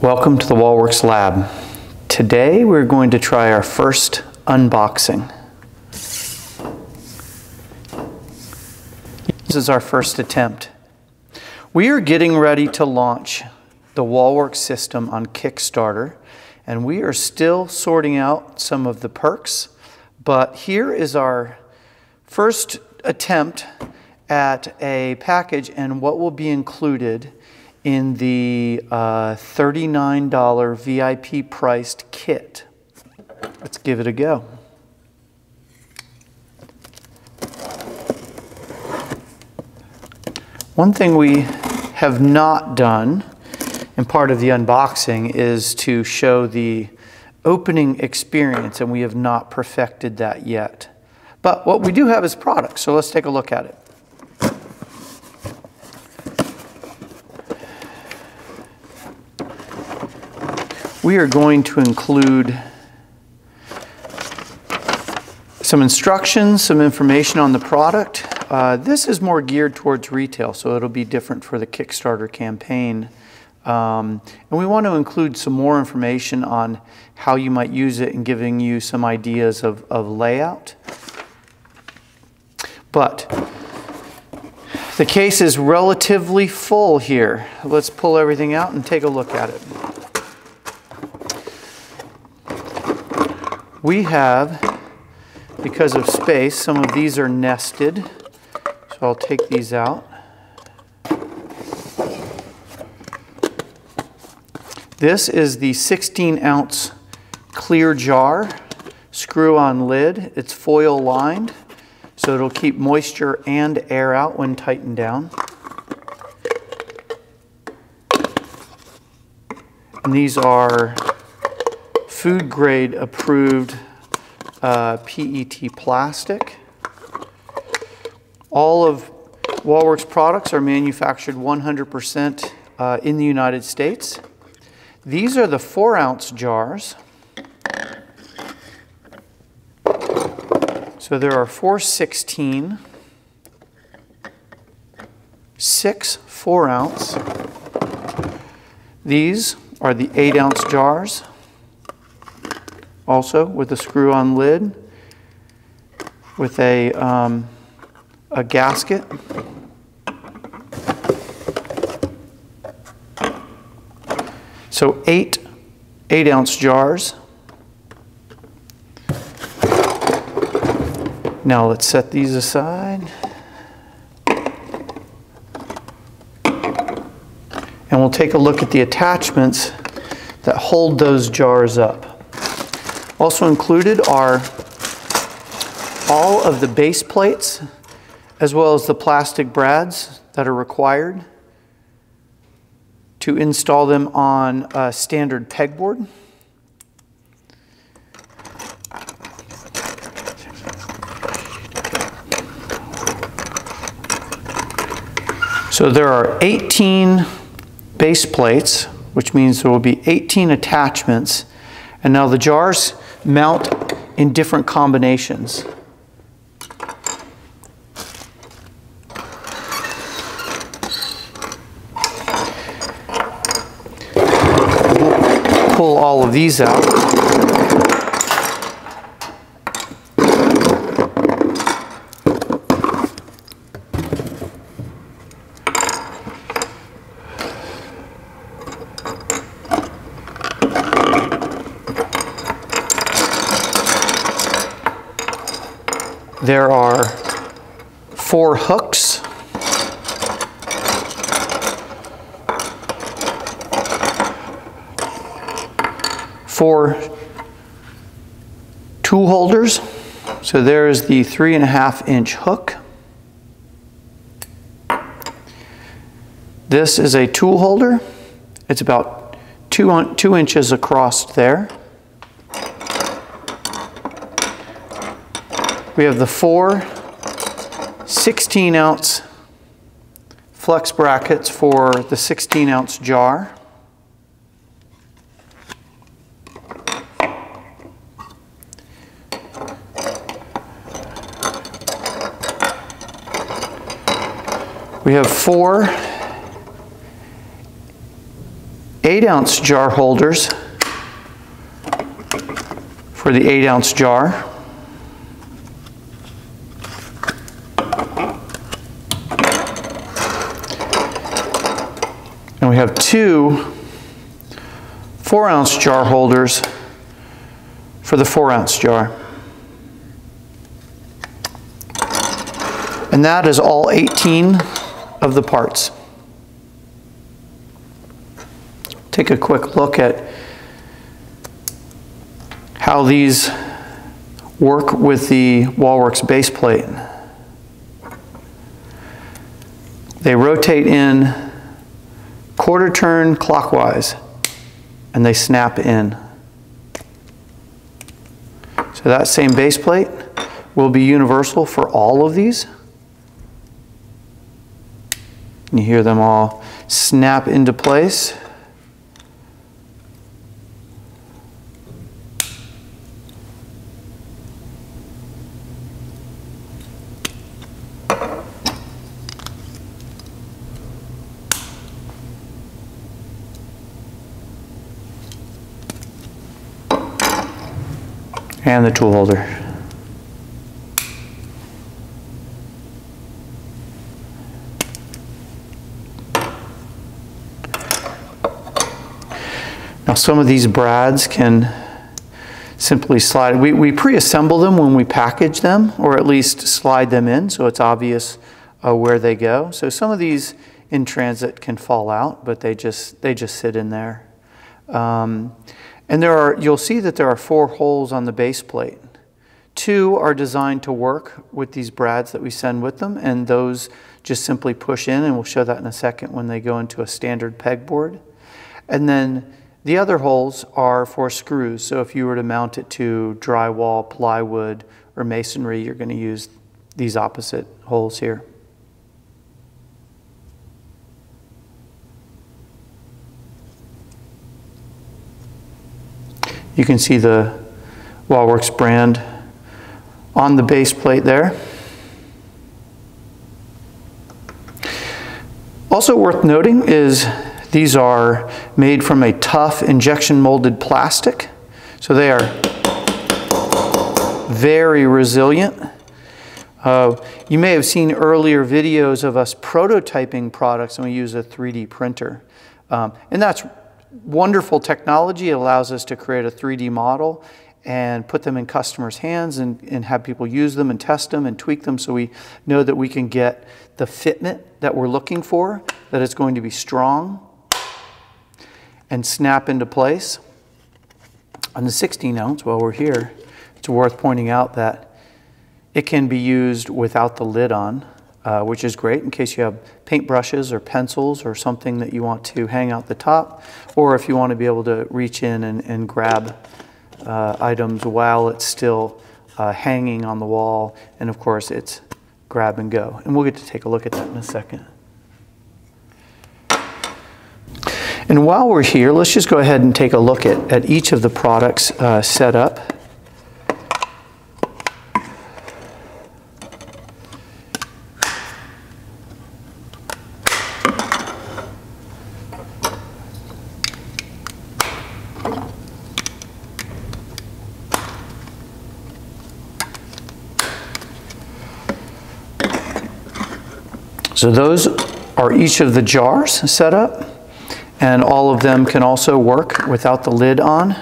Welcome to the Wallwerx lab. Today we're going to try our first unboxing. This is our first attempt. We are getting ready to launch the Wallwerx system on Kickstarter, and we are still sorting out some of the perks, but here is our first attempt at a package and what will be included in the $39 VIP priced kit. Let's give it a go. One thing we have not done in part of the unboxing is to show the opening experience, and we have not perfected that yet. But what we do have is products, so let's take a look at it. We are going to include some instructions, some information on the product. This is more geared towards retail, so it'll be different for the Kickstarter campaign. And we want to include some more information on how you might use it and giving you some ideas of layout. But the case is relatively full here. Let's pull everything out and take a look at it. We have, because of space, some of these are nested, so I'll take these out. This is the 16-ounce clear jar, screw-on lid. It's foil lined, so it'll keep moisture and air out when tightened down. And these are food grade approved PET plastic. All of Wallwerx products are manufactured 100% in the United States. These are the 4-ounce jars. So there are 416, 6 4-ounce. These are the 8-ounce jars, also with a screw-on lid, with a gasket. So 8-ounce jars. Now let's set these aside. And we'll take a look at the attachments that hold those jars up. Also included are all of the base plates, as well as the plastic brads that are required to install them on a standard pegboard. So there are 18 base plates, which means there will be 18 attachments. And now the jars mount in different combinations. Pull all of these out. There are 4 hooks. Four tool holders. So there is the 3.5-inch hook. This is a tool holder. It's about 2 inches across there. We have the 4 16-ounce flex brackets for the 16-ounce jar. We have 4 8-ounce jar holders for the 8-ounce jar. And we have 2 4-ounce jar holders for the 4-ounce jar. And that is all 18 of the parts. Take a quick look at how these work with the Wallwerx base plate. They rotate in quarter turn clockwise and they snap in. So that same base plate will be universal for all of these. You hear them all snap into place. And the tool holder. Now some of these brads can simply slide. We pre-assemble them when we package them, or at least slide them in so it's obvious where they go. So some of these in transit can fall out, but they just sit in there. And you'll see that there are 4 holes on the base plate. 2 are designed to work with these brads that we send with them, and those just simply push in, and we'll show that in a second when they go into a standard pegboard. And then the other holes are for screws. So if you were to mount it to drywall, plywood, or masonry, you're going to use these opposite holes here. You can see the Wallwerx brand on the base plate there. Also worth noting is these are made from a tough injection molded plastic. So they are very resilient. You may have seen earlier videos of us prototyping products, and we use a 3D printer. And that's wonderful technology. It allows us to create a 3D model and put them in customers' hands and have people use them and test them and tweak them so we know that we can get the fitment that we're looking for, that it's going to be strong and snap into place. On the 16-ounce, while we're here, it's worth pointing out that it can be used without the lid on, which is great in case you have paintbrushes or pencils or something that you want to hang out the top, or if you want to be able to reach in and grab items while it's still hanging on the wall. And of course, it's grab and go. And we'll get to take a look at that in a second. And while we're here, let's just go ahead and take a look at each of the products set up. So those are each of the jars set up, and all of them can also work without the lid on.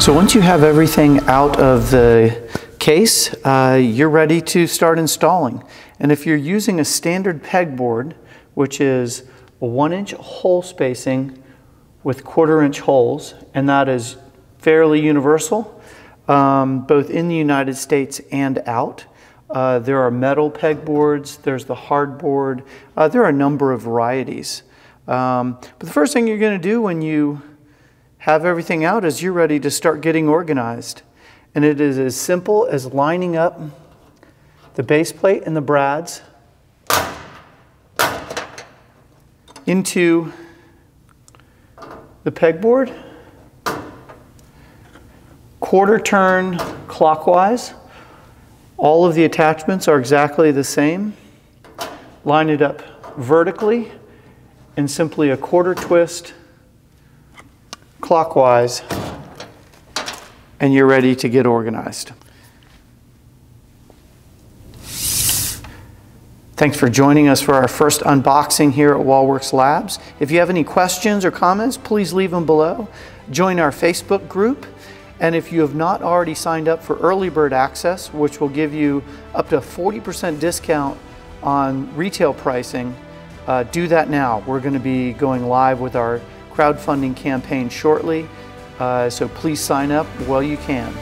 So once you have everything out of the case, you're ready to start installing. And if you're using a standard pegboard, which is a 1-inch hole spacing with 1/4-inch holes, and that is fairly universal, both in the United States and out. There are metal pegboards, there's the hardboard, there are a number of varieties. But the first thing you're going to do when you have everything out is you're ready to start getting organized. And it is as simple as lining up the base plate and the brads into the pegboard, 1/4 turn clockwise. All of the attachments are exactly the same. Line it up vertically and simply a 1/4 twist clockwise, and you're ready to get organized. Thanks for joining us for our first unboxing here at Wallwerx Labs. If you have any questions or comments, please leave them below. Join our Facebook group. And if you have not already signed up for early bird access, which will give you up to a 40% discount on retail pricing, do that now. We're going to be going live with our crowdfunding campaign shortly, so please sign up while you can.